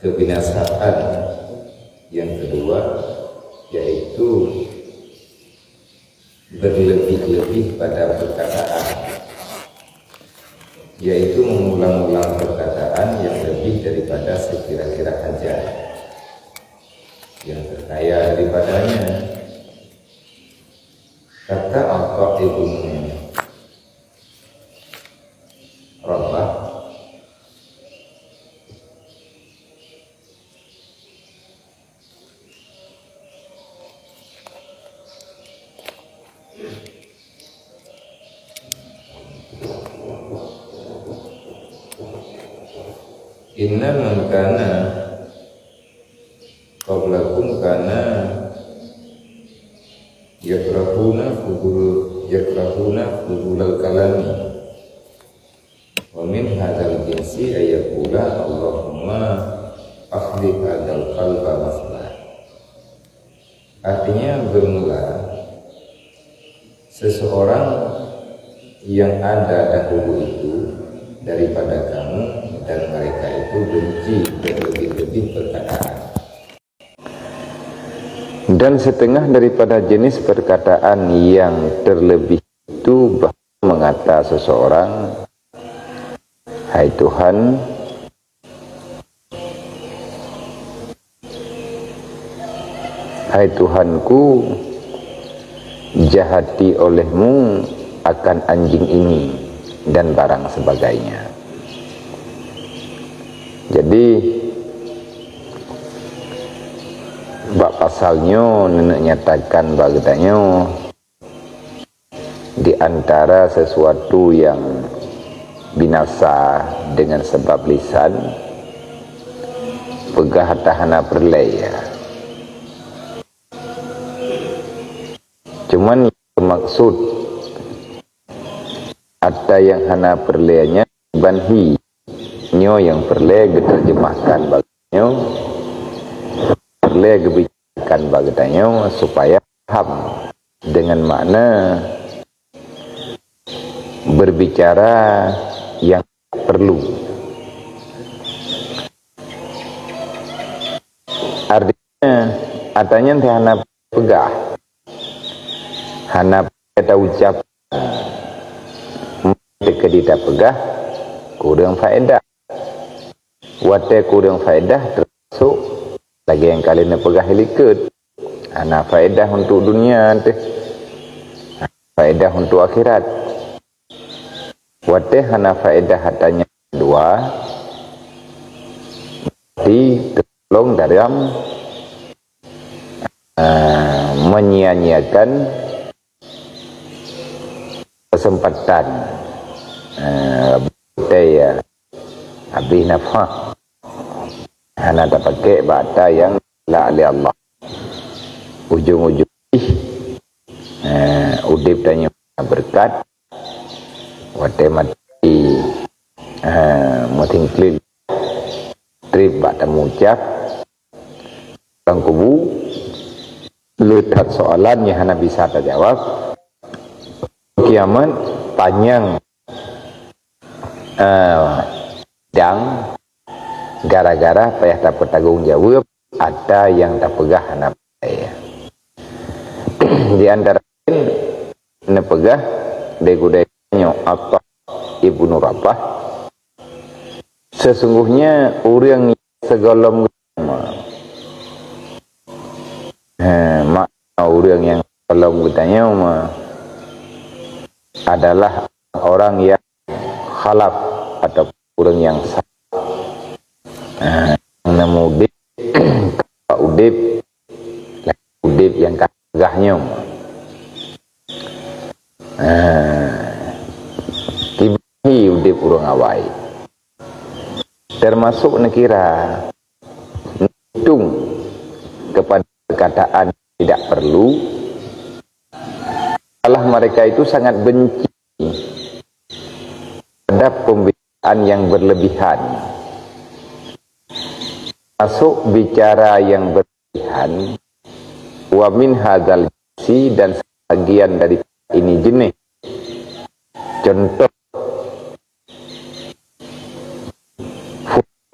kebinasaan yang kedua yaitu berlebih-lebih pada perkataan, yaitu mengulang-ulang perkataan yang lebih daripada sekira-kira hajat yang terkaya daripadanya. Kata Atha ibn Rabah, inna man kana qablakum kana yakrahuna fudulal kalami wa min hadzal jinsi ayaqula Allahumma akhlif hadzal qalba maslah. Artinya bermula seseorang yang ada dahulu itu daripada kamu dan mereka itu benci berlebih-lebih perkataan. Dan setengah daripada jenis perkataan yang terlebih itu mengata seseorang, hai Tuhan, hai Tuhanku, jahati olehmu akan anjing ini dan barang sebagainya. Jadi bab pasalnya nenek nyatakan bagainya di antara sesuatu yang binasa dengan sebab lisan pegah tahana perlaya. Cuman maksud ada yang hana perlayanya banhi nyo yang perle diterjemahkan baginya, perle kebijakan baginya supaya paham dengan makna berbicara yang perlu. Artinya adanya hana pegah, hana kita ucap ketika tidak pegah kurang faedah. Wate kurang faedah termasuk lagi yang kalian pegah likut. Ana faedah untuk dunia teh. Faedah untuk akhirat. Wate hana faedah hatanya dua. Berarti tertolong dalam menyia-nyiakan kesempatan ya habis nafkah hana tak pakai bata yang la oleh Allah ujung-ujung udip tanya berkat wate mati muting klip trip bata mengucap orang kubu letak soalan yang hana bisa terjawab kiamat panjang dan gara-gara payah tak bertanggung jawab ada yang tak pegah anak saya. Di antara lain pegah degudanya Atha ibnu Rabah, sesungguhnya orang yang segolong makna orang yang segolong bertanya adalah orang yang khalaf atau orang yang udip udip yang kagahnya tibahi udip urang awai termasuk nekira hitung kepada perkataan tidak perlu. Allah mereka itu sangat benci terhadap pembicaraan yang berlebihan, masuk bicara yang berlebihan, wa min hadzal jinsi dan sebagian dari ini jenis. Contoh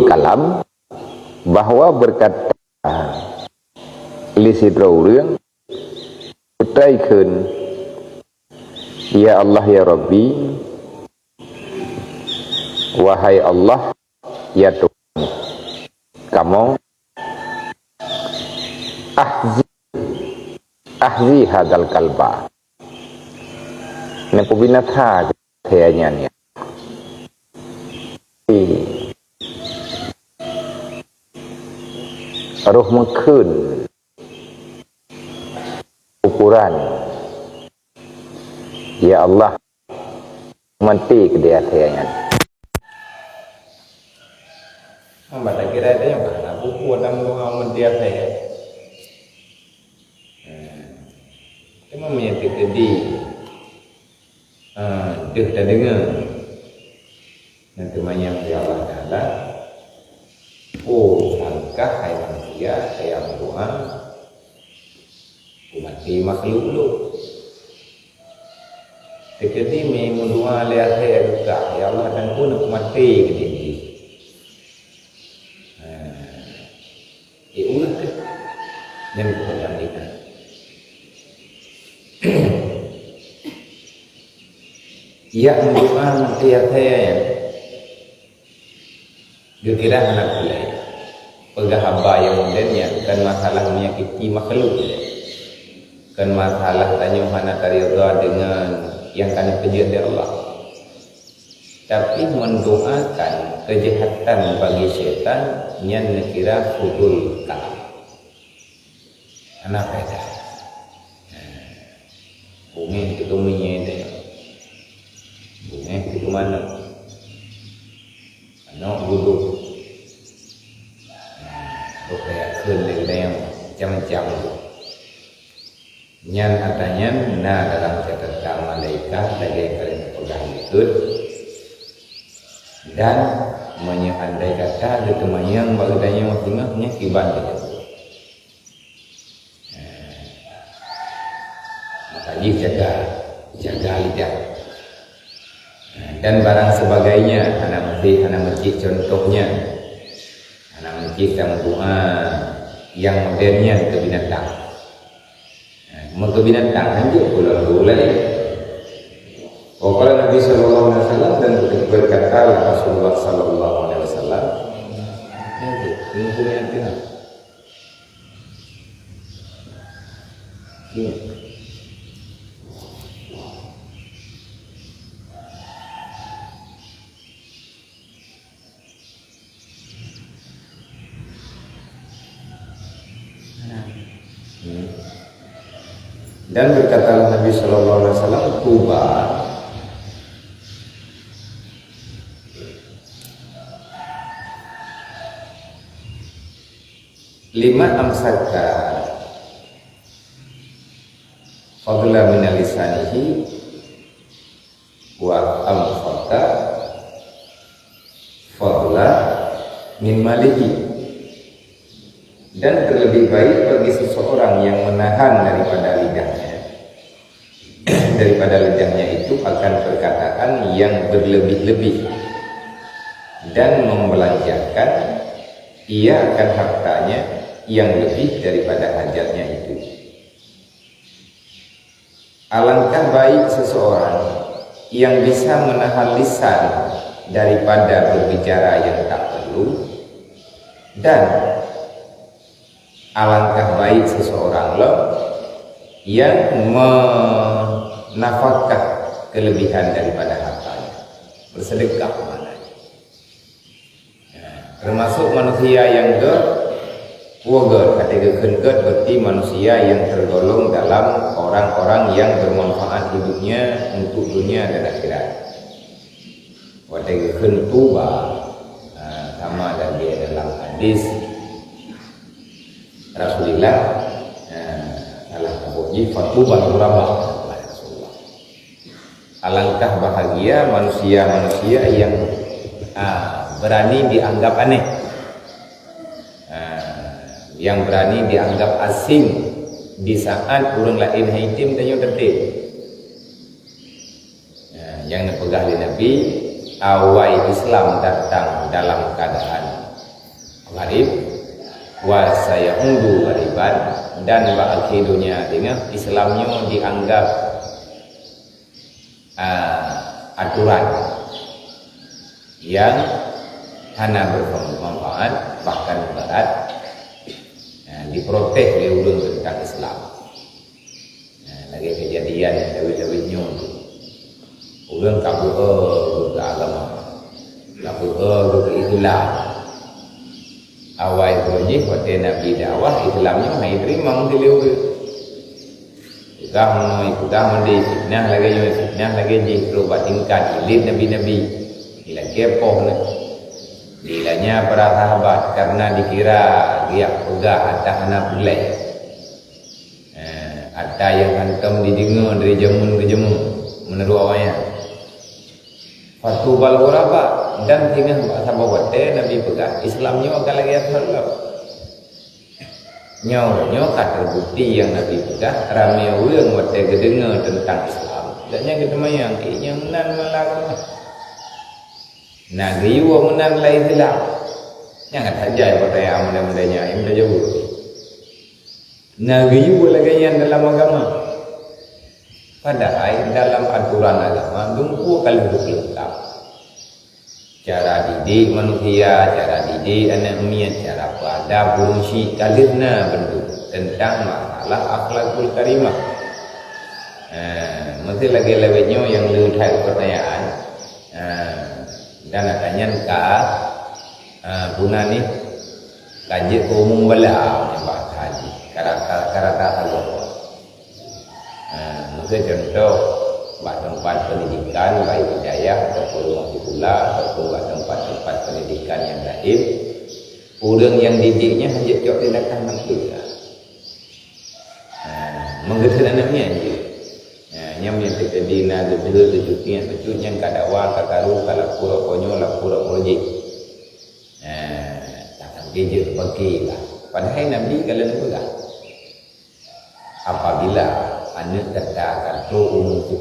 kalam bahwa berkata lisi urang utaikeun ya Allah ya Rabbi, wahai Allah ya Tuhan kamu, ahzi hadal kalba nepo binatha kayanya ni roh mengkeun ukuran ya Allah mati ke dia kayanya hamba tak kira ada yang mana buku dan doa mendiak saya. Cuma menyentuh tadi, dia dah dengar nanti banyak dia Allah Taala. Oh, langkah hai manusia saya berdoa, mati makhluk lu. Sekali memang doa lihat saya juga, ya Allah dan pun mati ke dia. Ulah ke yang bukan kita. Ia mendoa tiap saya dikira anak pulai pegah hamba yang modelnya bukan masalah menyakiti makhluk, bukan masalah tanya mana ridha dengan yang kena kerja dari Allah, tapi mendoakan kejahatan bagi syaitan yang dikira fudul kalam anak pedas bumi itu menyedek bumi itu mana anak duduk kayak kelik yang macam-macam nyan katanya nah dalam catatan malaikat lagi kalian pegang ikut dan menyandai kata ada teman yang bagainya tengahnya kiban saja. Maka jaga lidah dan barang sebagainya. Anak masjid contohnya, anak masjid yang doa yang modernnya ke binatang. Mau ke binatang aja pulang-pulang. Kalau Nabi Sallallahu Alaihi Wasallam dan berkata Rasulullah Sallallahu Alaihi Wasallam, ini punya apa? Dan berkata Nabi Sallallahu Alaihi Wasallam, Tuba lima amsaka fadla min lisanihi wa amsaka fadla min malihi. Dan terlebih baik bagi seseorang yang menahan daripada lidahnya itu akan perkataan yang berlebih-lebih dan membelanjakan ia akan hartanya yang lebih daripada hajatnya itu. Alangkah baik seseorang yang bisa menahan lisan daripada berbicara yang tak perlu, dan alangkah baik seseorang yang menafkah kelebihan daripada hartanya, bersedekah mana. Termasuk manusia yang kategori berarti manusia yang tergolong dalam orang-orang yang bermanfaat hidupnya untuk dunia dan akhirat. Kategori tuba sama ada dia dalam hadis Rasulullah salah tabuji fatuba turabah Rasulullah. Alangkah bahagia manusia-manusia yang berani dianggap aneh, yang berani dianggap asing di saat orang lain haitim dan yang tertib. Yang dipegang di Nabi awal Islam datang dalam keadaan gharib, wa sayaudu ghariban, dan berakhir dunia dengan Islamnya dianggap aturan yang hanya bermanfaat bahkan berat, diprotes oleh ulun tentang Islam. Lagi kejadian yang dawit-dawitnya ulun kabur ke agama, kabur ke Islam. Awal projek waktu Nabi dakwah Islamnya mai terima mendeliu. Ikutah mandi fitnah lagi ji berubah tingkat ilit nabi-nabi. Ila kepoh nak. Dilanya para sahabat karena dikira dia pegah atas anak belai. Ada yang hantam didengar dari jamun ke jamun meneru awalnya. Fatu bal ghuraba, dan tinggal bahasa bawate Nabi pegang Islamnya akan lagi terlalu nyawa kata terbukti yang Nabi pegang ramai orang wate kedengar tentang Islam dan yang ketemayang yang menan malak nah giwa menan lai Islam jangan saja pada yang muda-mudanya yang muda jauh nah giwa lagi yang dalam agama padahal dalam aturan agama dumpu kali lengkap. Cara didik manusia, cara didik anak miat, cara pada fungsi kalirna bentuk tentang masalah akhlakul karimah. Mesti lagi lebihnya yang letak pertanyaan dan katanya guna ni kaji umum bala bahas haji karakter agama. Mesti contoh tempat pendidikan baik hidayah ataupun mahfizullah ataupun tempat-tempat pendidikan yang lain orang yang didiknya hanya cok tindakan manusia menggetar anaknya je yang menyatakan dina duduk tujuan yang kadawa kakaru kalapura konyo lapura projek takkan gejer bagilah padahal Nabi kalau nak apabila anak katakan tu umum itu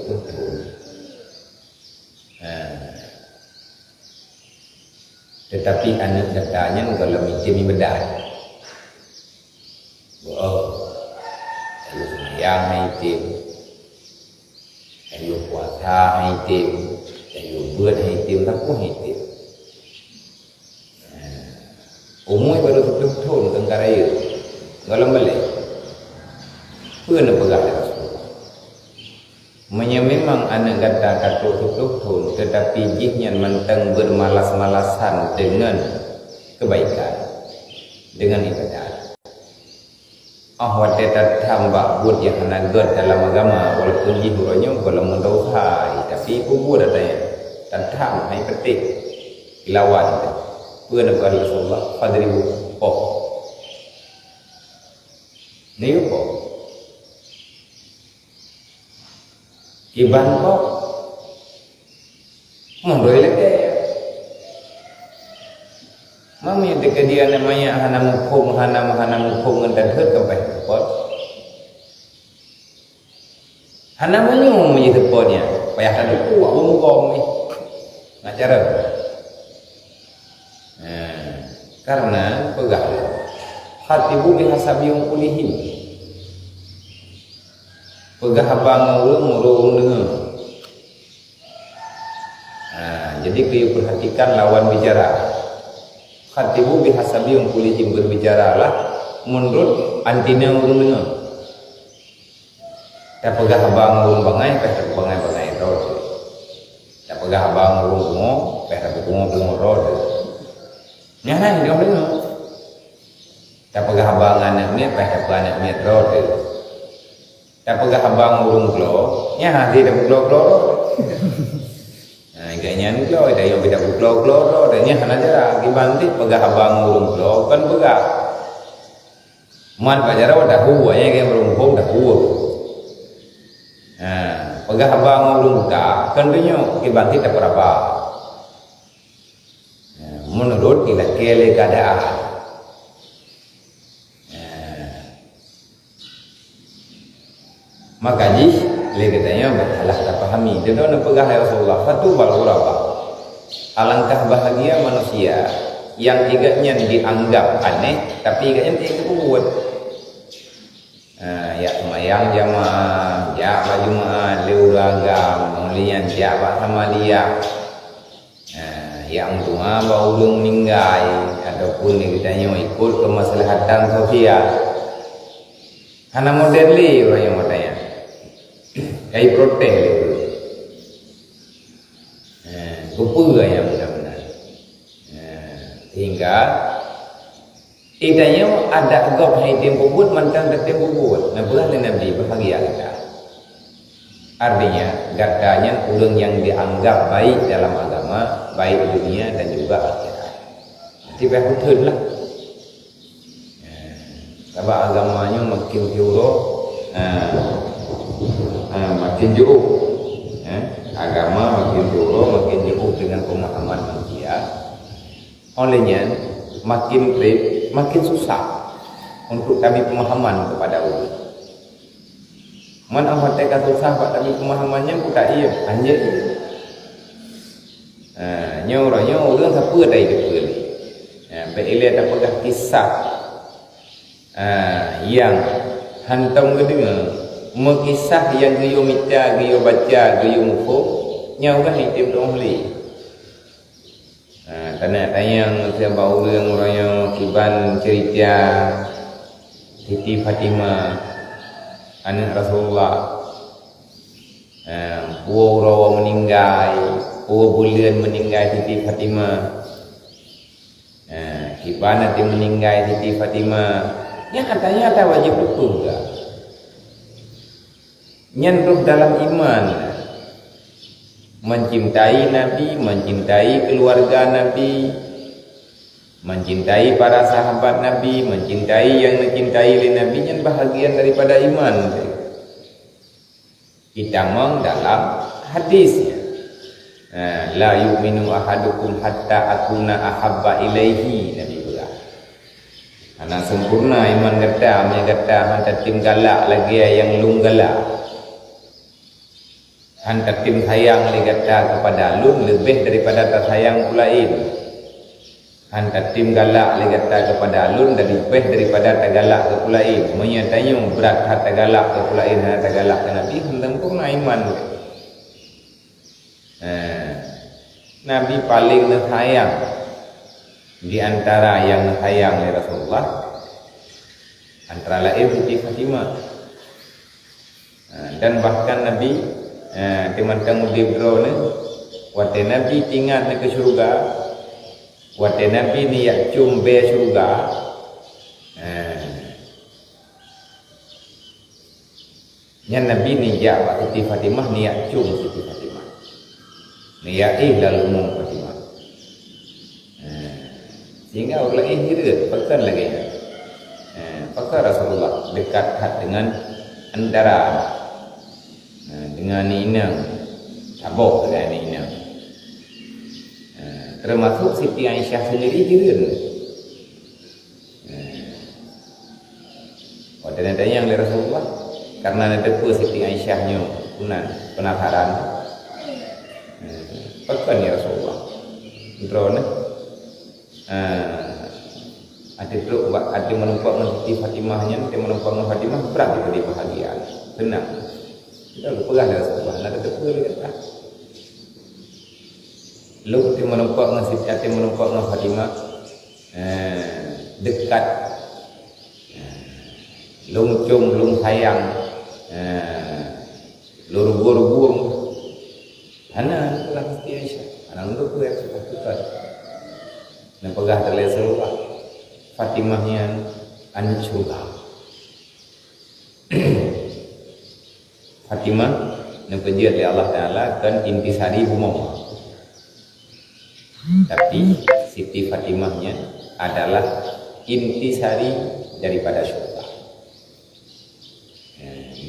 tetapi anak katanya kalau mesti bedah ayo sembahyang itim ayo puasa itim ayo buat itim tak pun itim umumnya baru betul tengkar air kalau balik pun pegang memang anak kata katuk-katuk tetapi jihnya mentang bermalas-malasan dengan kebaikan dengan ibadat. Wate tambah buat yang nagar dalam agama walaupun jihurannya kalau mendauhai tapi kubur adanya tantam hai petik lawan pun Nabi Rasulullah fadribu ni apa iban kok mondoi leke mami dekat dia namanya hana mukhum ngendan hut sampai pot hana menyu menjadi potnya payah ada kuat umum ni ngacara karena pegah hatibu bihasabi kulihim pegah abang ngurung dengar. Jadi kau perhatikan lawan bicara. Khatibu bihasabi yang kulihim berbicaralah menurut antina urung dengar. Tak pegah abang ngurung bangai, tak bangai rod. Tak pegah abang ngurung bungo, tak bungo rod. Nyana dia dengar. Tak pegah abang anak ni, tak anak ni rod. Tak pegah abang urung klo, nya hati dah klo. Kayaknya ni klo, dah yang beda klo, dah nya hana jara, gibanti pegah abang urung klo kan pegah. Man pajara dah huwa, nya ke urung dah huwa. Pegah abang urung ka, kan dunyo gibanti tak berapa. Menurut kita kele keadaan. Maka jih le katanya berhalah tak pahami dia nak pegah ya Rasulullah fatu bal ghuraba alangkah bahagia manusia yang iganya dianggap aneh tapi iganya tidak buat. Ya semayang jamaah, ya Jumat, liuragam, mulian ya sama dia. Ya untungnya bau ulung meninggal ataupun kita ikut kemaslahatan sosial. Karena moderni orang yang matanya, kayak protes itu. Lupa yang benar-benar. Sehingga idanya ada agak hai tempo buat mantan ada tempo buat. Nah boleh Nabi bahagia kita. Artinya gatanya ulun yang dianggap baik dalam agama, baik dunia dan juga akhirat. Tiba betul lah. Sebab agamanya makin jauh, makin jauh. Agama makin jauh dengan pemahaman manusia. Olehnya makin susah untuk kami pemahaman kepada ulun. Mana mereka susah pak tapi pemahamannya bukan iya hanya iya. Nyoranya ulun siapa dah hidup ni. Bila ada pegang kisah yang hantam kedengar mengkisah yang gayo mita, gayo baca, gayo mufo nyawa hidup dong li. Karena tayang siapa orang yang kiban cerita Siti Fatimah anak Rasulullah, puau rawa meninggal, puau bulan meninggal Siti Fatimah, kiban nanti meninggal Siti Fatimah. Yang katanya ada wajib betul juga. Nyentuh dalam iman, mencintai Nabi, mencintai keluarga Nabi, mencintai para sahabat Nabi, mencintai yang mencintai oleh Nabi, yang bahagian daripada iman. Kita meng dalam hadisnya, la yu'minu ahadukum hatta akuna ahabba ilaihi, Nabi bilang. Anak sempurna iman kata, hantar tim galak lagi yang lung galak. Hantar tim sayang lagi kata kepada lung lebih daripada tersayang pulain. Hantar tim galak lagi kata kepada lun dan lebih daripada tagalak ke pulain. Menyatanya berat hati galak ke pulain dan tagalak ke Nabi sempurna iman. Nabi paling sayang di antara yang sayang oleh Rasulullah antara lain Siti Fatimah. Dan bahkan Nabi teman-teman dibro ni waktu Nabi tinggal ke syurga, waktu Nabi ni yak cumbe syurga, yang Nabi ni yak Siti Fatimah ni yak cum Siti Fatimah ni yak lalu mung Fatimah. Sehingga orang hira pekan lagi pakar Rasulullah dekat hat dengan antara dengan inang tabok dengan inang, termasuk Siti Aisyah sendiri juga. Waktu tanya yang dari Rasulullah karena ada pun Siti Aisyahnya penasaran pekan ya Rasulullah drone ada teruk ada menumpak dengan Siti Fatimahnya, ada menumpak dengan Fatimah berat di bahagian tenang. Kita lupa lah Rasulullah ada teruk kata lu ada menumpak dengan Siti, ada menumpak dengan Fatimah dekat lung cum lung sayang lurubur anak itulah Siti Aisyah anak untuk yang suka dan pegah terlihat Rasulullah Fatimahnya anak surga. Fatimah yang pejiat oleh Allah Ta'ala kan intisari umum, tapi Siti Fatimahnya adalah intisari daripada surga.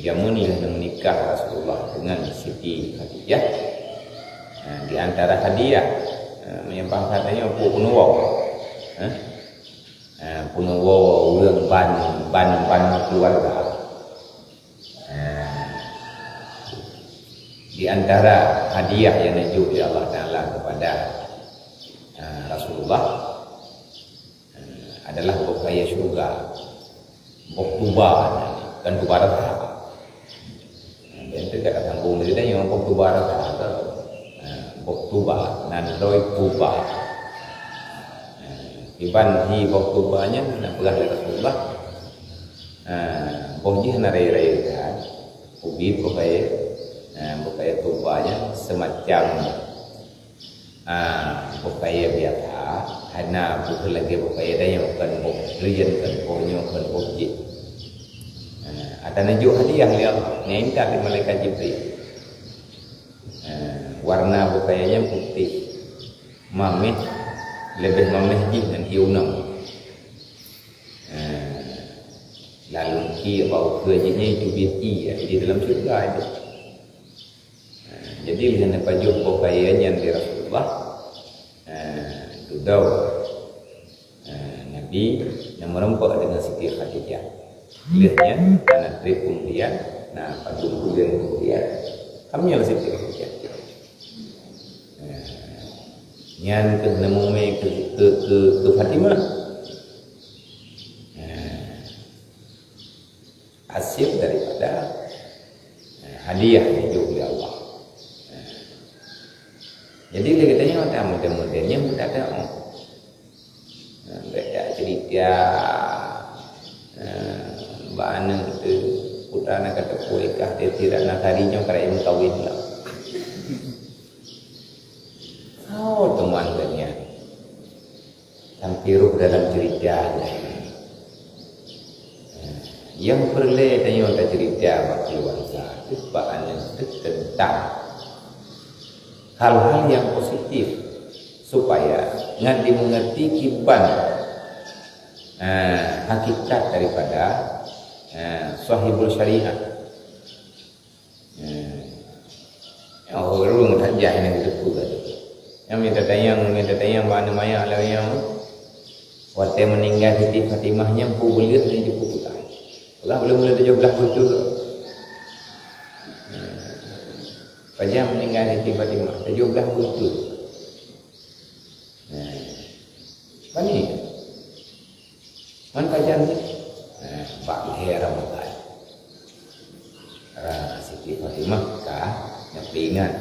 Jamunilah menikah Rasulullah dengan Siti Khadijah. Di antara hadiah menyembah katanya punuwa, punuwa ulang ban keluarga. Di antara hadiah yang dijual oleh Allah Ta'ala kepada Rasulullah adalah bokaya syurga, bok tuba kan tuba rata. Dan dekat sambung dia yang bok tuba rata, bok tuba dan doi tuba. Iban hi bok tubanya nak pegang dekat tuba. Bok ji na rai kan, ubi bokaya tubanya semacam bokaya biasa. Hana bukan lagi bokaya dah yang bukan bok rian kan boknya bukan bokji. Ada najuk hadiah oleh Allah. Ni minta dari malaikat Jibril. Warna bokayanya putih, mamih, lebih mamih dengan iunam. Lalu ki bau kejinya itu biti di dalam surga itu. Jadi bila nak pajuk bokayanya di Rasulullah, Dudau Nabi yang merempak dengan Siti Khadijah. Lihatnya karena trip kemudian, pada kemudian kami yang Siti Khadijah. Yang ke Namume ke Fatimah, hasil daripada hadiah hidup oleh Allah. Jadi dia katanya ada model-modelnya mudah ada beda cerita bana itu putra nak kata kuikah dia tidak nak harinya kerana ilmu kawin lah. Oh teman katanya tampiruh dalam cerita yang perlu tanya untuk cerita bagi bangsa itu bahan tentang hal-hal yang positif supaya ngadi mengerti kiban hakikat daripada sahibul syariah. Orang tajah yang itu tadi. Yang minta tayang mana maya lah yang waktu meninggal Siti Fatimahnya pu belir dan jumpa putar. Kalau belum mula 17 betul. Pajak meninggal Siti Fatimah 17 betul. Apa ni? Man kajian ni? Pak Hera Mutai. Siti Fatimah kah? Yang peringat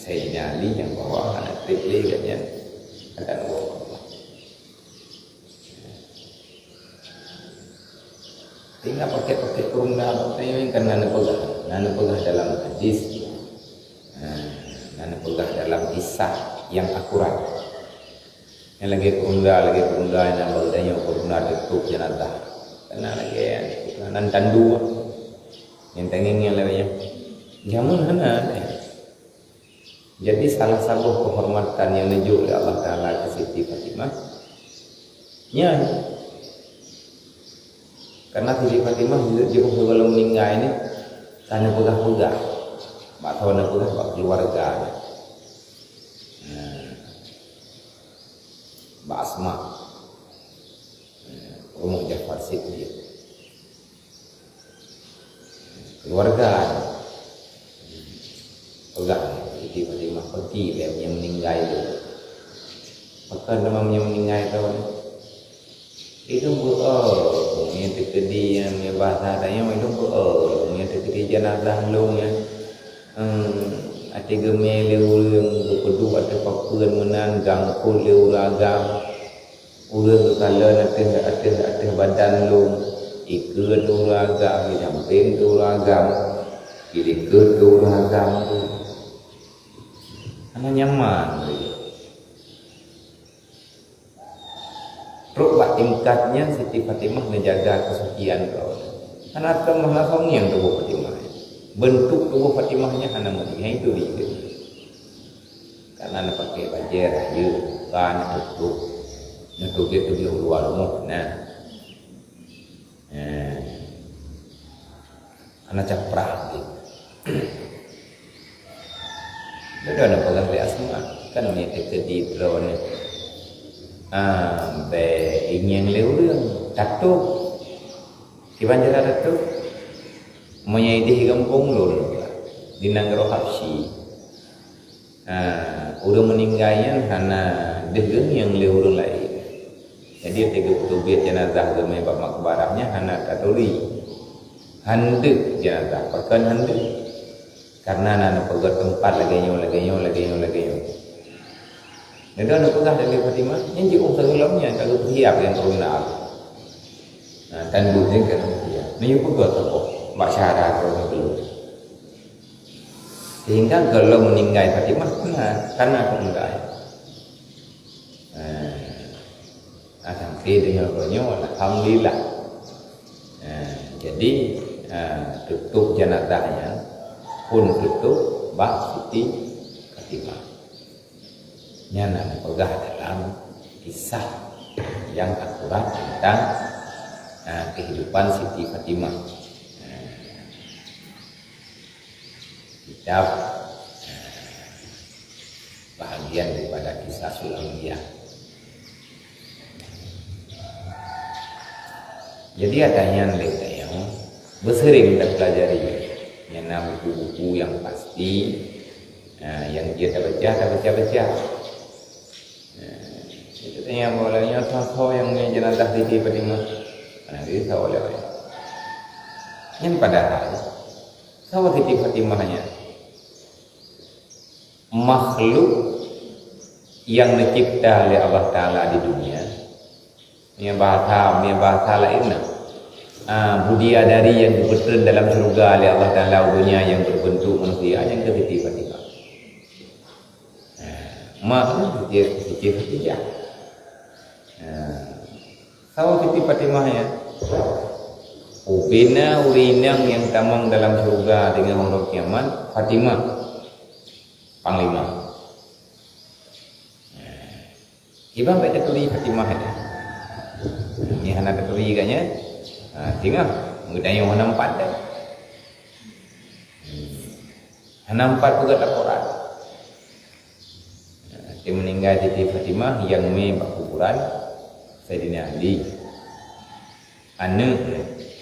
Sayyidina Ali yang bawa anak tripli katnya ada Allah. Tinggal pakai perundang yang kan nana pegah dalam hadis, nana pegah dalam kisah yang akurat. Yang lagi perundang yang bertanya perundang itu jenazah. Karena lagi nan tandu yang tenging yang lainnya. Jamun hana. Jadi salah satu kehormatan yang dijuk oleh Allah Taala ke Siti Fatimah nyanyi. Karena Siti Fatimah dia sebelum meninggal ini karena pegah-pegah. Mak tahu nak pegah bak keluarga. Mbak Asma. Rumah Jafar Siddiq. Keluarga. Pegah. Siti Fatimah pergi yang meninggal itu. Maka nama yang meninggal itu yang terkedi yang bahasa tanya itu yang terkedi jenazah long yang ati gemel urang berpedu atau pakuan menan gangkul uragam urang kala ateh badan long ikut uragam di samping uragam kiri ke uragam ana nyaman Rukbah tingkatnya Siti Fatimah menjaga kesucian kau. Karena maha songyang tubuh Fatimah. Bentuk tubuh Fatimahnya hana melihat itu dia. Karena nak pakai baju rayu, kan tutup. Nutup itu dia luar rumah. Anak caprah dia. Dia ada pegang di asma. Kan ni terkedi drone. Be ingin leureung datuk kiban jara datuk menyaidih kampung lur di Nanggro Habsyi udah meninggalnya karena degeng yang leureung lain Jadi tiga kutubiyat jenazah gemai bab makbarahnya hana katuri handek jenazah pakan handek karena nana pegat tempat lagi nyo. Nada nak pegah dari Fatimah yang jauh tenggelamnya kalau siap yang teruna. Nah dan bukan kan dia. Ni pegat apa? Mak syarat orang belum. Sehingga kalau meninggal Fatimah karena meninggal. Sampai dengan beliau alhamdulillah. Jadi tutup jenazahnya pun tutup bak Siti Fatimah. Nyana pegah dalam kisah yang akurat tentang kehidupan Siti Fatimah. Kitab bahagian daripada kisah Sulamiyah. Jadi ada yang bersering kita pelajari yang nama buku-buku yang pasti yang dia tak baca. Itu tanya bolehnya tahu yang jenazah Siti Fatimah. Itu tahu oleh orang. Yang padahal tahu Siti Fatimahnya makhluk yang dicipta oleh Allah Taala di dunia. Yang bahasa lainnya budia dari yang berbentuk dalam surga oleh Allah Taala dunia yang berbentuk manusia yang Siti Fatimah. Makhluk Siti Fatimah. Tahu Siti Fatimahnya ubina urinang yang tamang dalam surga dengan orang kiamat Fatimah panglima. Iba baca tulis Fatimah ada. Ini hana keturi kanya. Tinggal mudahnya hana empat dah. Hana empat juga laporan. Dia meninggal Siti Fatimah yang membak kuburan Sayyidina Ali. Anak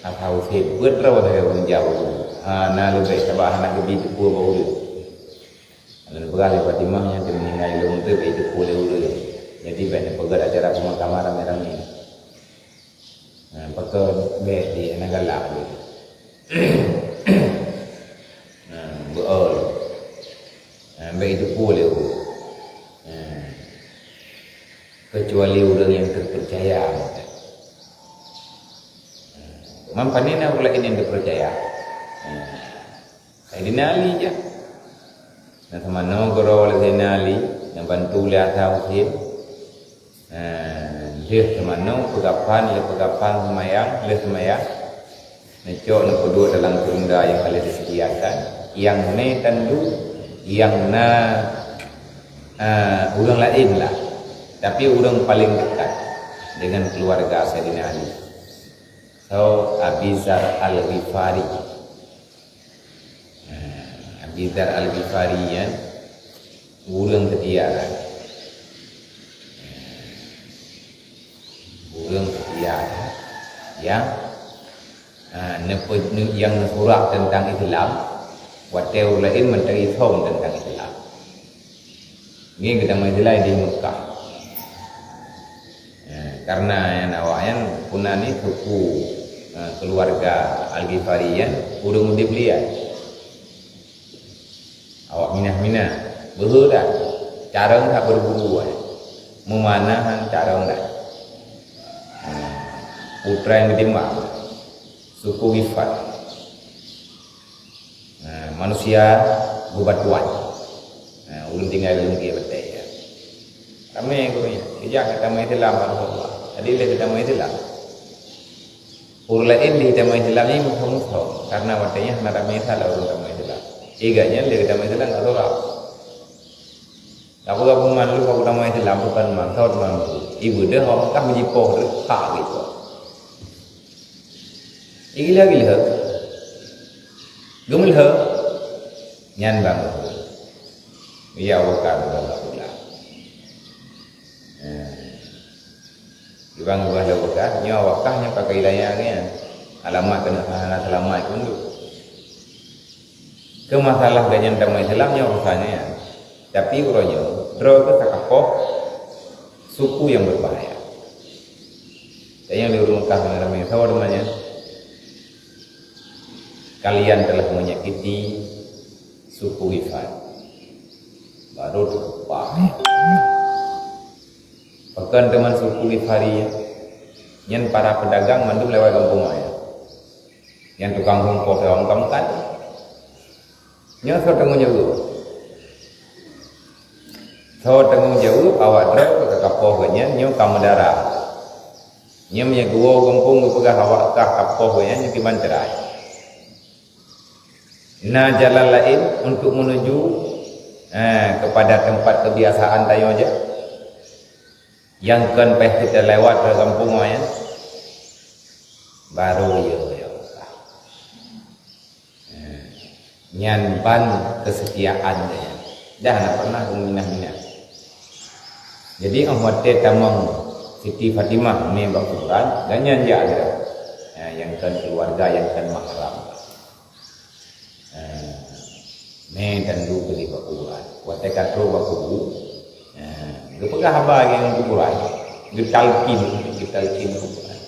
atau sebut rawat dari orang jauh. Na lebih sabah anak lebih tepur bau dia. Dan berkali Fatimah yang dia meninggal ilmu tu lebih tepur dia. Jadi banyak pegat acara pemakaman ramai-ramai. Pakai bed di negara ni. Beol. Bed itu boleh. Kecuali orang yang terpercaya. Mampanina pula ini yang terpercaya. Sayyidina Ali je. Dan sama nogoro oleh Sayyidina Ali yang bantu oleh Atauhid. Dia semano pegapan semayang necok nak duduk dalam tenda yang kalian disediakan yang ne tentu yang orang lain lah tapi orang paling dekat dengan keluarga Sayyidina Ali. So Abi Dzar Al-Ghifari. Abi Dzar Al-Ghifari yang orang ketiara. Orang ketiara yang surat tentang Islam, watel lain menteri thom tentang Islam. Ini kita menjelai di Mekah. Karena yang awalnya punani suku keluarga Al-Ghifariyan udah mudi belia. Awak minah berhuda cara tak berburu, memanahan cara enggak. Putra yang ditimbang suku Ghifar. Manusia bebatuan. Ulun tinggal dalam dia betul ya. Kami gurunya, sejak kita mai Islam Allah. Jadi kita mai Islam. Urlain di kita mai Islam ini musuh karena watanya hana mai salah urun mai Islam. Iganya dia kita mai Islam tak tahu. Aku tak malu aku tak mai Islam bukan maksud malu. Ibu dia orang kah menjipoh tak gitu. Gila gemul he nyan bang iya bukan pula ibang buah dah bukan nyawa wakahnya pakai layarnya alamat kena hana selamat pun tu ke masalah ganyan damai Islamnya urusannya tapi uranya draw ke sakapoh suku yang berbahaya Saya yang di Mekah ramai tahu namanya. Kalian telah menyakiti suku Ghifar. Baru terupah. Bahkan teman suku Ghifari, yang para pedagang mandum lewat kampung saya. Yang tukang rumput orang kamu kan. Yang so tanggung jawab. So tanggung jawab awak drop ke kapohnya nyo kamu darah. Nyo nya gua kampung pegah awak kah kapohnya nyo tiban cerai. Nah jalan lain untuk menuju kepada tempat kebiasaan tayo aja. Yang kan peh kita lewat ke kampung ya. Baru ya. Nyan ban kesetiaan dia. Jangan pernah minah-minah. Jadi Ahmad tamang Siti Fatimah ni bakuran dan nyan dia ada. Yang kan keluarga yang kan mahram. Ni dan lu beli bakuran. Wate katro bakubu. Lu pegah haba yang kuburan. Getalkin kuburan.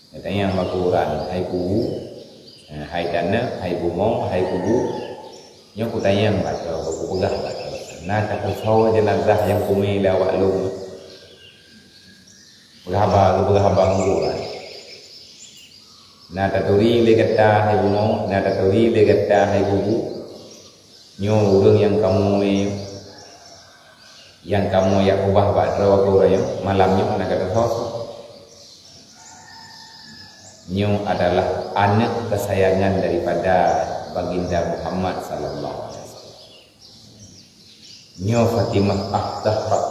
Katanya bakuran hai kubu. Hai dana, hai bumong, hai kubu. Nyo ku tanya baca buku pegah baca. Nah kata saw jenazah yang kumi lawak lu. Pegah kuburan. Nah taturi le kata hai bumong, nah taturi le kata hai kubu. Nyo urang yang kamu ya ubah baca waktu malamnya nak kata saw. Nyo adalah anak kesayangan daripada baginda Muhammad sallallahu alaihi wasallam. Nyo Fatimah Az-Zahra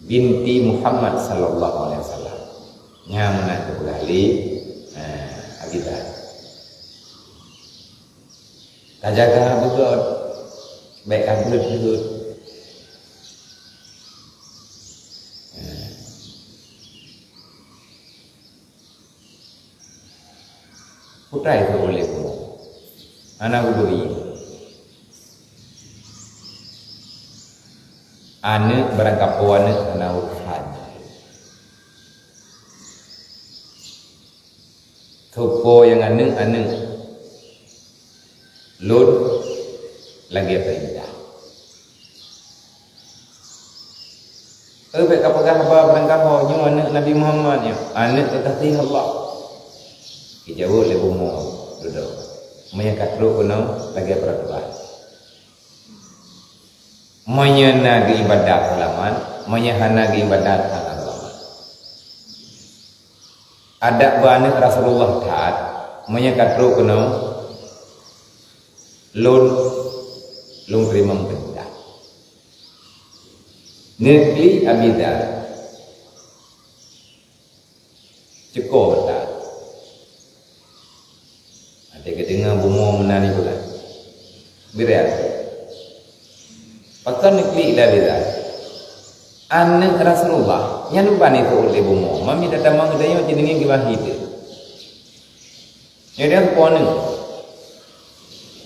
binti Muhammad sallallahu alaihi wasallam. Nya menak kembali abidah. Kajaga betul. Baik kabut betul. Putra itu boleh pun. Anak uduri. Anak berangkap anak anak urusan. Tupo yang anak. Lud lagi apa indah. Baik apakah berangkap anak Nabi Muhammad ya. Anak tetapi Allah. Jauh lebih umum duduk. Menyekat lu kuno lagi peraturan. Menyana ke ibadat halaman, menyahana ke ibadat halaman. Ada banyak Rasulullah tat menyekat lu kuno lung terima benda. Negeri abidah cukup tak. Ada kedengar bunga menari pula. Biar. Pakai negeri dah biar. Anak Rasulullah yang lupa ni tu oleh bunga. Mami datang mang dia yang jenenge giwahid. Jadi apa pun?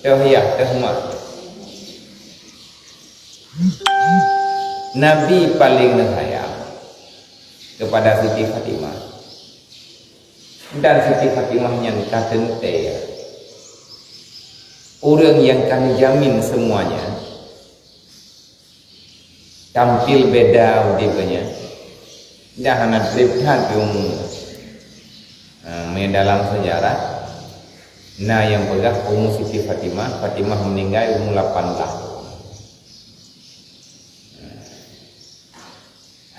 Tauhiyah, tahmat. Nabi paling sayang kepada Siti Fatimah. Dan Siti Fatimah yang katente. Orang yang kami jamin semuanya tampil beda udipnya. Jangan terlihat dalam sejarah. Nah yang pegang umur Siti Fatimah meninggal umur 8 tahun.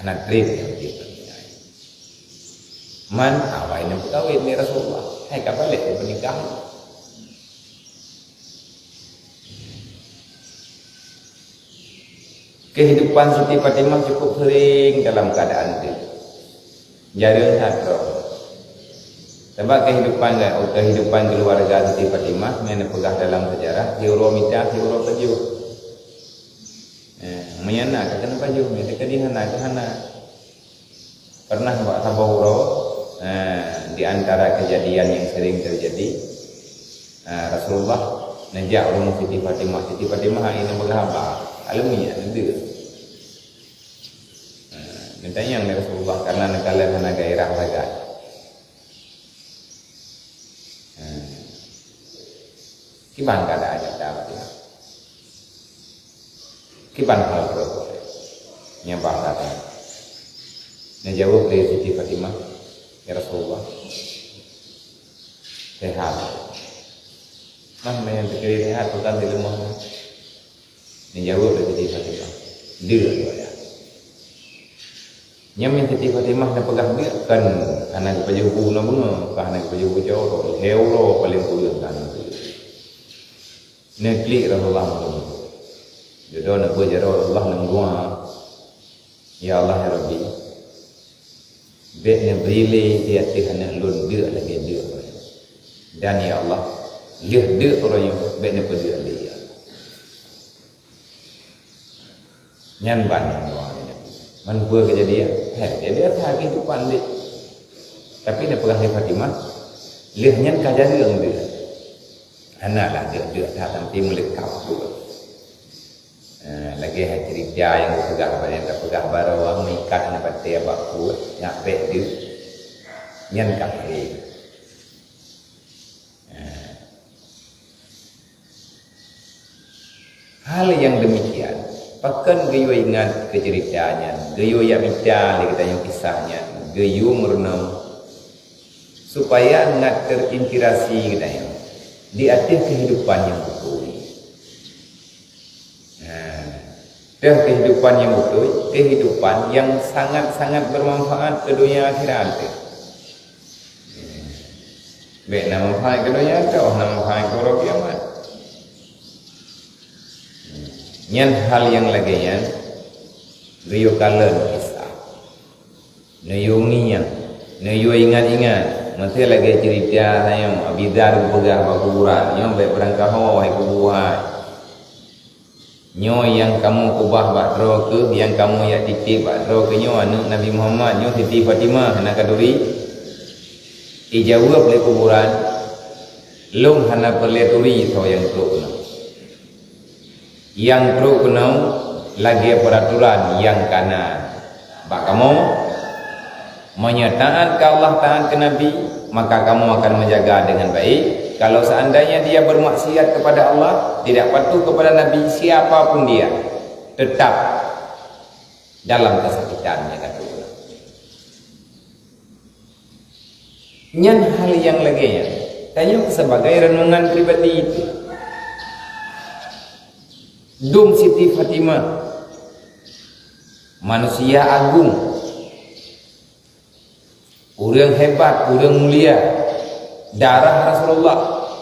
Anak trip yang dipernikah. Man awal ini berkawin ni Rasulullah. Hai kabalik pernikahan. Kehidupan Siti Fatimah cukup sering dalam keadaan itu. Jarang hadro. Sebab kehidupan keluarga Siti Fatimah yang pegah dalam sejarah, hiuro mita, hiuro peju. Menyana kata peju, mereka dihana. Pernah buat sabahuro di antara kejadian yang sering terjadi, Rasulullah nejak rumah Siti Fatimah ini berapa? Alamiah nanti. Nitanya yang Rasulullah karena negara mana gairah lagat. Kiban kada aja dapat ya. Kiban hal berapa? Nyambah kata. Najawab dari Siti Fatimah, ya Rasulullah. Sehat. Mana yang terkiri sehat bukan di rumah. Najawab dari Siti Fatimah. Dia ya. Nyamin Siti Fatimah na pegang dia kan anak pajubu na bunga, anak pajubu jauh, hero paling kuat kan. Nekli Rasulullah Muhammad. Jodoh nak berjara Allah nak gua. Ya Allah ya Rabbi. Beknya berilih dia tihan lun dia lagi dia. Dan ya Allah, dia orang yang beknya berdia dia. Nyan ban doa. Man buat kejadian, dia tak kehidupan dia. Tapi dia pegang Fatimah, lihatnya kejadian dia. Anaklah dia tak sampai melekat juga. Lagi cerita yang pegang pada yang tak pegang barawang mengikat nak baca baku, nyampe dia, nyan kaki. Hal yang demikian. Pakan gayo ingat keceritaannya, gayo yang bicara kita yang kisahnya, gayo merenung supaya ngat terinspirasi kita yang di atas kehidupan yang betul. Dan kehidupan yang betul, kehidupan yang sangat-sangat bermanfaat ke dunia akhirat. Baik nama manfaat ke dunia atau nama manfaat ke orang kiamat. Nyan hal yang lagi yang gayo kalen kisah nayunginya nayo ingat-ingat masih lagi cerita saya abidar pegah kuburan nyo baik berangkah hai kuburan nyo yang kamu kubah badro ke yang kamu ya titip badro ke nyo anak Nabi Muhammad nyo Siti Fatimah anak kaduri ijawab le kuburan lung hana perleturi so yang tu yang perlu kena lagi peraturan yang kanan. Bak kamu menyatakan ke Allah, taat ke Nabi, maka kamu akan menjaga dengan baik. Kalau seandainya dia bermaksiat kepada Allah, tidak patuh kepada Nabi, siapapun dia, tetap dalam kesakitannya kata Allah. Nyan hal yang lagi ya, tanya sebagai renungan pribadi itu. Dum Siti Fatimah manusia agung, orang hebat, orang mulia, darah Rasulullah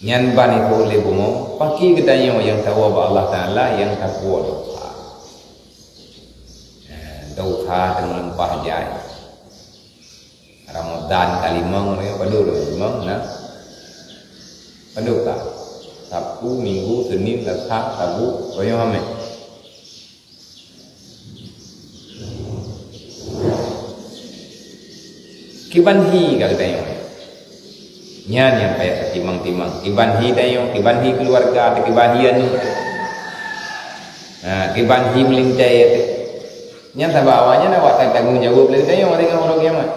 nyan bani ko le bomo paki gedanya yang tahu Allah Taala yang takwa dosa dengan lempah jai Ramadan kalimang orang padu memang nah padu tak Sabtu, Minggu, Senin, Selasa, Rabu, Rabu Hamed. Kibanhi kata tayong. Nyan yang kayak timang-timang. Kibanhi tayong, kibanhi keluarga, kibanhi anu. Nah, kibanhi melintai itu. Nyan tak bawanya nak buat tanggung jawab lagi tayong dengan orang kiamat.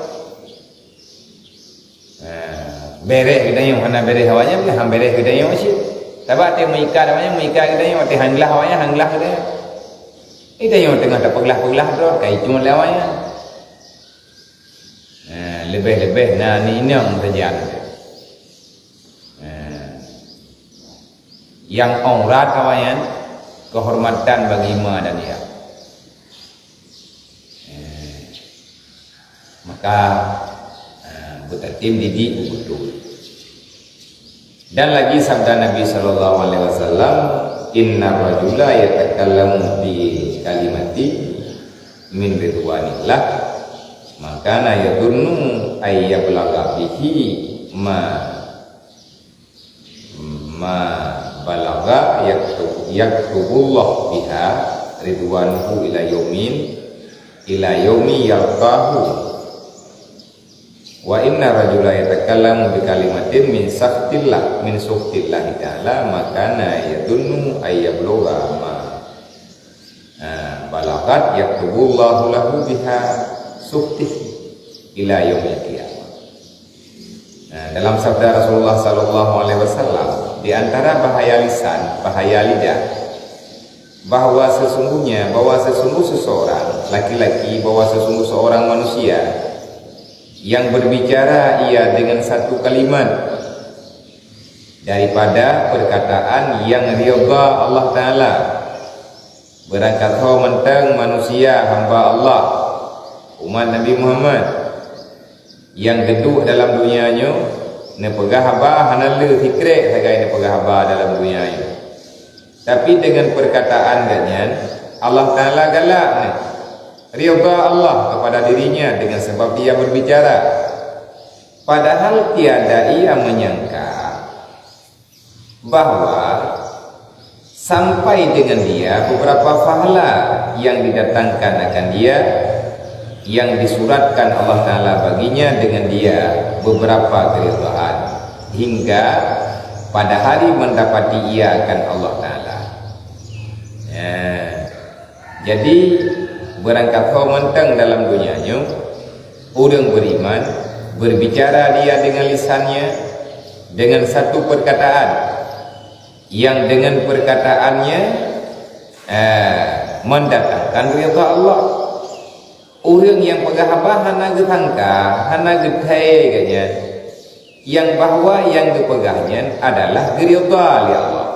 Bereh kita yang mana bereh hawanya, ham bereh kita yang masih. Sebab dia mengikat namanya, mengikat kita yang mati hanglah awalnya, hanglah kita yang kita yang tengah ada peglah-peglah tu, kayak cuma lawanya lebih-lebih, nah ini yang terjadi yang aurat awalnya, kehormatan bagi ma dan dia maka bertertim didik betul. Dan lagi sabda Nabi sallallahu alaihi wasallam, inna rajula yatakallamu bi kalimati min ridwanillah maka na yadunnu ay yablagha bihi ma balagha yaktubullah biha ridwanuhu ila yaumi yalqahu. Wa inna rajula yatakallamu bi kalimatin min saftillah min suftillah ta'ala makana yadunnu ayyablugha ma balagat yaktubullahu lahu biha suktih ila yaumil qiyamah. Dalam sabda Rasulullah sallallahu alaihi wasallam, di antara bahaya lisan, bahaya lidah, bahwa sesungguh seseorang laki-laki, bahwa sesungguh seorang manusia yang berbicara ia dengan satu kalimat daripada perkataan yang ridha Allah Ta'ala, berangkat mentang manusia hamba Allah umat Nabi Muhammad yang geduk dalam dunianya ne pegah haba hanalu fikre sagai ne pegah haba dalam dunianya, tapi dengan perkataan ganyan Allah Ta'ala galak ne ridha Allah kepada dirinya dengan sebab dia berbicara, padahal tiada ia menyangka bahwa sampai dengan dia beberapa pahala yang didatangkan akan dia, yang disuratkan Allah Ta'ala baginya dengan dia beberapa keridhaan, hingga pada hari mendapati ia akan Allah Ta'ala. Jadi berangkat mentang dalam dunianya orang beriman berbicara dia dengan lisannya dengan satu perkataan yang dengan perkataannya mendatangkan ridha Allah. Orang yang pegah apa hana getangka, hana getai kanya, yang bahwa yang dipegahnya adalah ridha Allah.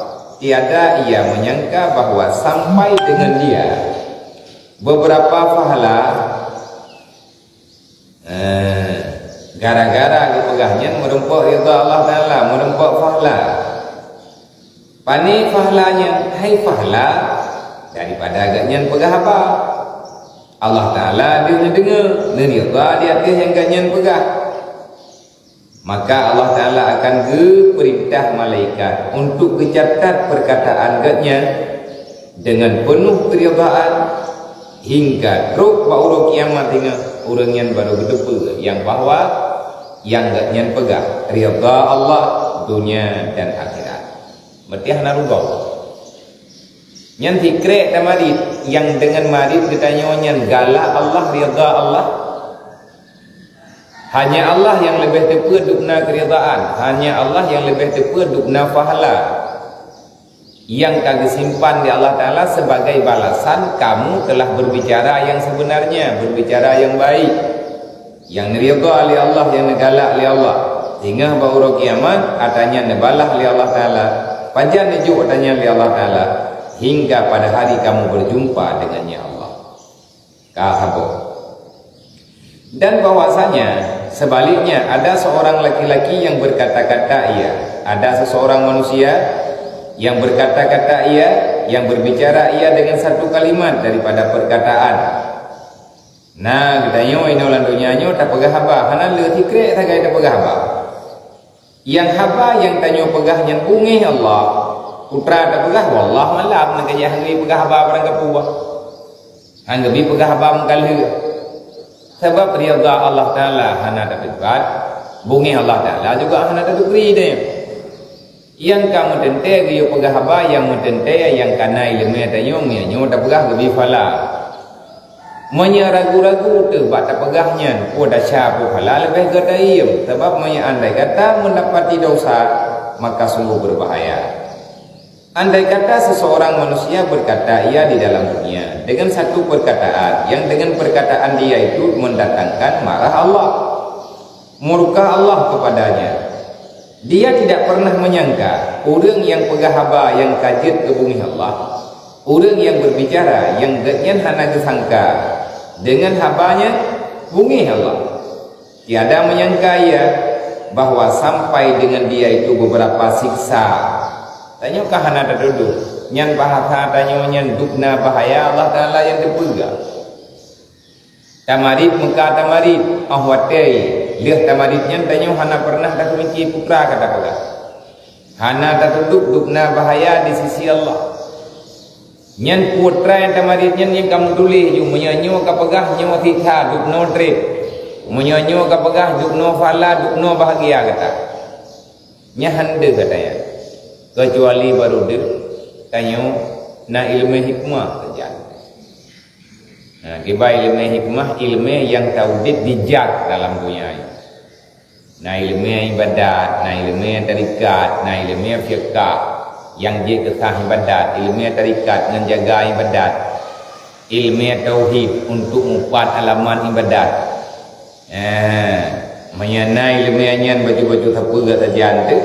Tiada ia menyangka bahwa sampai dengan dia beberapa pahala gara-gara dipegahnya merempok ridha Allah Ta'ala, merempok pahala. Pani pahalanya, hai pahala daripada agaknya pegah apa? Allah Ta'ala dia dengar, ridha di atas yang agaknya pegah. Maka Allah Ta'ala akan perintah malaikat untuk mencatat perkataan agaknya dengan penuh keridhaan hingga teruk baru kiamat hingga orang yang baru berdepa yang bahwa yang agaknya pegah ridha Allah dunia dan akhirat. Metiah narugau nyan fikre tamarit yang dengan marit ditanya nyan galak Allah ridha Allah, hanya Allah yang lebih tepat dukna keridhaan, hanya Allah yang lebih tepat dukna pahala yang kagak simpan di Allah Ta'ala sebagai balasan kamu telah berbicara yang sebenarnya, berbicara yang baik, yang ridha oleh Allah, yang galak oleh Allah, hingga baru kiamat adanya nebalah oleh Allah Ta'ala, panjang nejuk adanya oleh Allah Ta'ala, hingga pada hari kamu berjumpa dengannya Allah. Kahabo. Dan bahwasanya sebaliknya ada seorang laki-laki yang berkata-kata ia, ada seseorang manusia yang berkata-kata ia, yang berbicara ia dengan satu kalimat daripada perkataan. Nah, katanya ini ulang dunianya tak pegah haba, hana le fikre tak ada pegah haba. Yang haba yang tanya pegah yang bungih Allah, putra tak pegah wallah malam nak kaya hanggi pegah haba barang kepuah. Hanggi pegah haba mengkali. Sebab ridha Allah Ta'ala hana dapat, bungih Allah Ta'ala juga hana dapat beri dia. Yang kamu tente giyo pegah haba yang mentente yang kana ilmu tanyong nyo tak pegah gebi fala. Manya ragu-ragu tu bak tak pegahnya po dah syapu fala lebih gadaim sebab manya andai kata mendapati dosa maka sungguh berbahaya. Andai kata seseorang manusia berkata ia di dalam dunia dengan satu perkataan yang dengan perkataan dia itu mendatangkan marah Allah, murka Allah kepadanya. Dia tidak pernah menyangka orang yang pegah haba yang kajit ke bumi Allah, orang yang berbicara yang ganyan hana kesangka dengan habanya bumi Allah, tiada menyangka ia bahwa sampai dengan dia itu beberapa siksa. Tanya kah hana ada duduk nyan bahasa tanya nyan dukna bahaya Allah Ta'ala yang dipegang tamarit muka tamarit ahwatai lihat tamaritnya tanya hana pernah tak kunci putra kata pegah hana tak duduk dukna bahaya di sisi Allah nyan putra yang tamaritnya yang kamu tulis ju menyanyo ka pegah nyo thitha dukno trip menyanyo ka pegah dukno fala dukno bahagia kata nya hande katanya kecuali baru dia tanya na ilmu hikmah terjadi Kibai ilmu hikmah, ilmu yang tauhid dijak dalam dunia ini. Nah ilmu ibadat, nah ilmu tarikat, nah ilmu fiqh yang dia kesah ibadat, ilmu tarikat menjaga ibadat, ilmu tauhid untuk empat alaman ibadat. Menyenai ilmu yang baju-baju tapuga saja tu,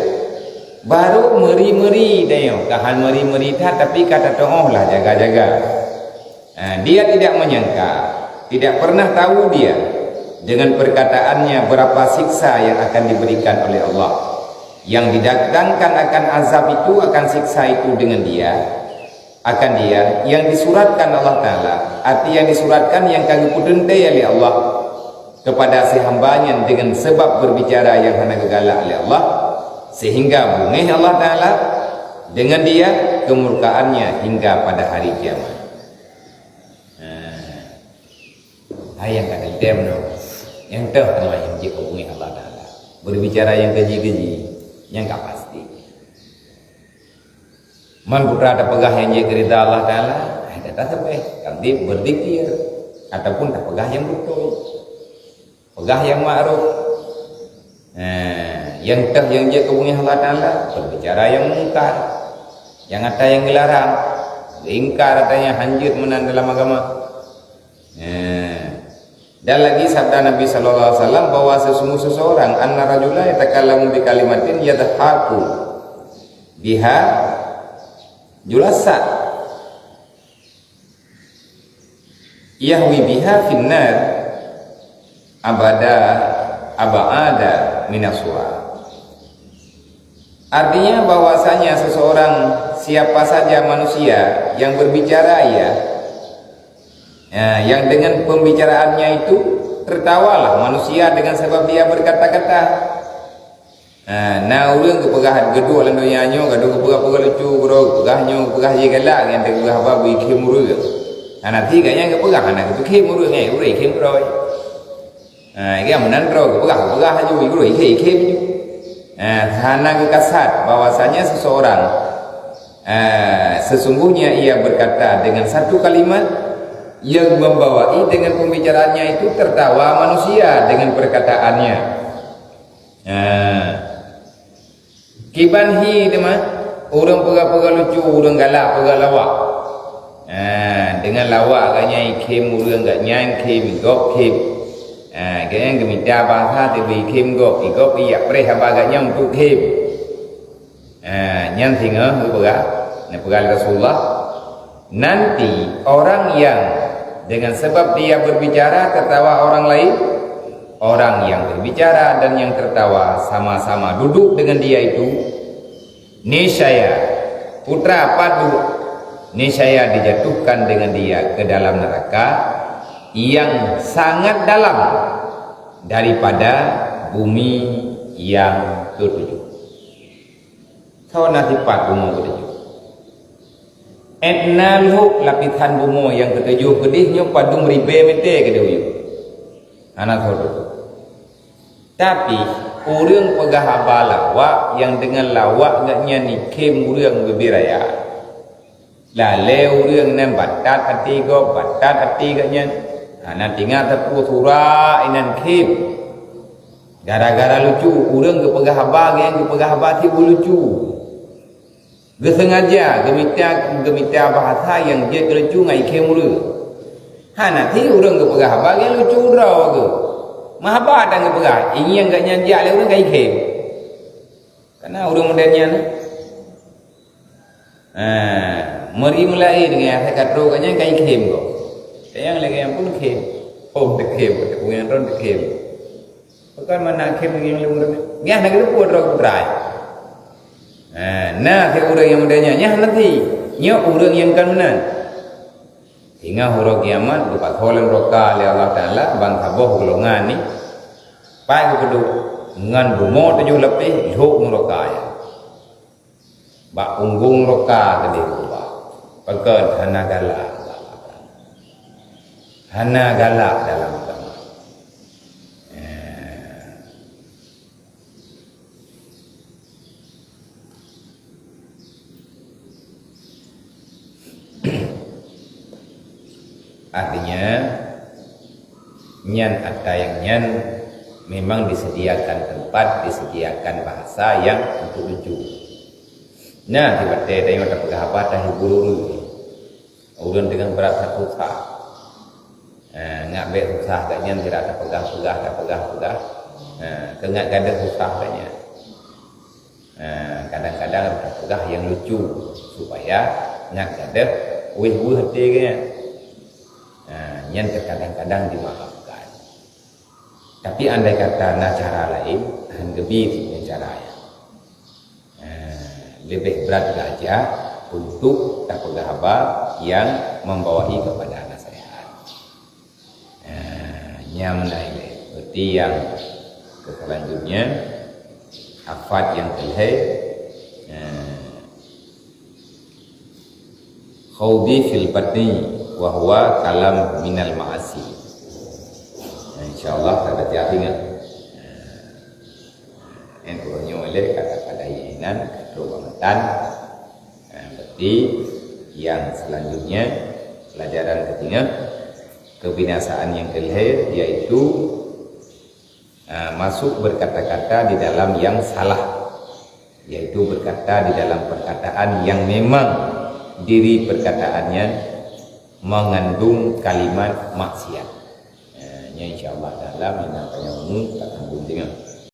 baru meri-meri dia, kahan meri-meri tapi kata toh lah jaga-jaga. Dia tidak menyangka, tidak pernah tahu dia dengan perkataannya berapa siksa yang akan diberikan oleh Allah. Yang didatangkan akan azab itu, akan siksa itu dengan dia, akan dia yang disuratkan Allah Ta'ala. Arti yang disuratkan yang kagak pudentai oleh Allah kepada si hambanya dengan sebab berbicara yang hana gegalak oleh Allah, sehingga bungih Allah Ta'ala dengan dia kemurkaannya hingga pada hari kiamat. Yang kata dem no, yang tahu nama yang dia hubungi Allah Taala, berbicara yang keji-keji, yang tak pasti. Man putra ada pegah yang dia kerita Allah Taala, ada sampai kami berzikir ataupun tak pegah yang betul, pegah yang ma'ruf. Yang tahu yang dia hubungi Allah Taala, berbicara yang mungkar, yang ada yang dilarang, ingkar katanya hanjir menan dalam agama. Dan lagi sabda Nabi sallallahu alaihi wasallam bahwa sesungguh seseorang anna rajula yatakallamu bi kalimatin yadhaku biha julasa yahwi biha finnar abada minaswa. Artinya bahwasanya seseorang, siapa saja manusia yang berbicara yang dengan pembicaraannya itu tertawalah manusia dengan sebab dia berkata-kata. Nah orang kepegahan gedua lan donyanyo gaduh kepegah-pegah lucu bro pegahnya pegah je galak yang pegah babu ikhim muru. Nanti kayaknya kepegah anak itu ikhim muru ngai ure ikhim bro. Dia menan bro kepegah aja bro ikhim. Hana kekasat bahwasanya seseorang sesungguhnya ia berkata dengan satu kalimat yang membawai dengan pembicaraannya itu tertawa manusia dengan perkataannya. Kibanhi demah orang pegah-pegah lucu, orang galak pegah lawak. Dengan lawak katanya ikhim orang gak nyangkim gop kim. Kayaknya gemita bahasa tibi kim gop igop iya preh abaganya untuk kim. Nyan tinggal pegah, pegah Rasulullah. Nanti orang yang dengan sebab dia berbicara tertawa orang lain, orang yang berbicara dan yang tertawa sama-sama duduk dengan dia itu, niscaya putra padu niscaya dijatuhkan dengan dia ke dalam neraka yang sangat dalam daripada bumi yang ketujuh. Kau nanti pat bumi ketujuh. Etnalu lapisan bumo yang ketujuh kedihnya padung ribe mete keduyu. Anak hodo. Tapi urang pegah lawak yang dengan lawak gaknya nikem urang bebiraya. Lale urang nan batat ati go batat ati gaknya. Anak tinggal tepu surah inan kim. Gara-gara lucu urang ke pegah haba yang ke pegah haba ti lucu. Sengaja gemita bahasa yang dia kelucu ngai kemuru. Nanti orang ke pegah bagi lucu draw ke. Mahaba dan ke pegah. Ini yang gak nyanjak le orang kai kem. Karena orang modelnya meri mulai dengan saya kata katanya kai kem kok. Yang lagi yang pun kem. Oh de kem, punya ron de kem. Bukan mana kem lagi yang orang. Ngah nak lu pun draw try. Nah, ke orang yang mudanya nanti nya orang yang kanunan hingga huruf kiamat dapat holen roka oleh Allah Ta'ala bang taboh golongan ni pai kedu ngan bumo 7 lebih jok roka ya bak unggung roka tadi ba pekan hana galak dalam agama. Artinya nyan ada yang nyan memang disediakan tempat, disediakan bahasa yang untuk lucu. Nah, tiba-tiba ada yang ada pegawai dah hibur ulun dengan berat susah. Ngak be susah gaknya tidak ada pegah. Tengah ada susah gaknya. Kadang-kadang ada pegah yang lucu supaya ngak ada wih hati gaknya. Nyan kadang-kadang dimaafkan. Tapi andai kata nak cara lain, lebih caranya. Lebih berat saja untuk tak pegawai yang membawai kepada nasihat. Nyamnai berarti yang selanjutnya afad yang kelih khawdi fil batni wa huwa kalam minal ma'asi. Insyaallah kita ingat entunya oleh kata-kata inan keruangatan. Berarti yang selanjutnya pelajaran ketiga kebinasaan yang kelih yaitu masuk berkata-kata di dalam yang salah, yaitu berkata di dalam perkataan yang memang diri perkataannya mengandung kalimat maksiat. Insyaallah dalam yang namanya umum tak tanggung dengan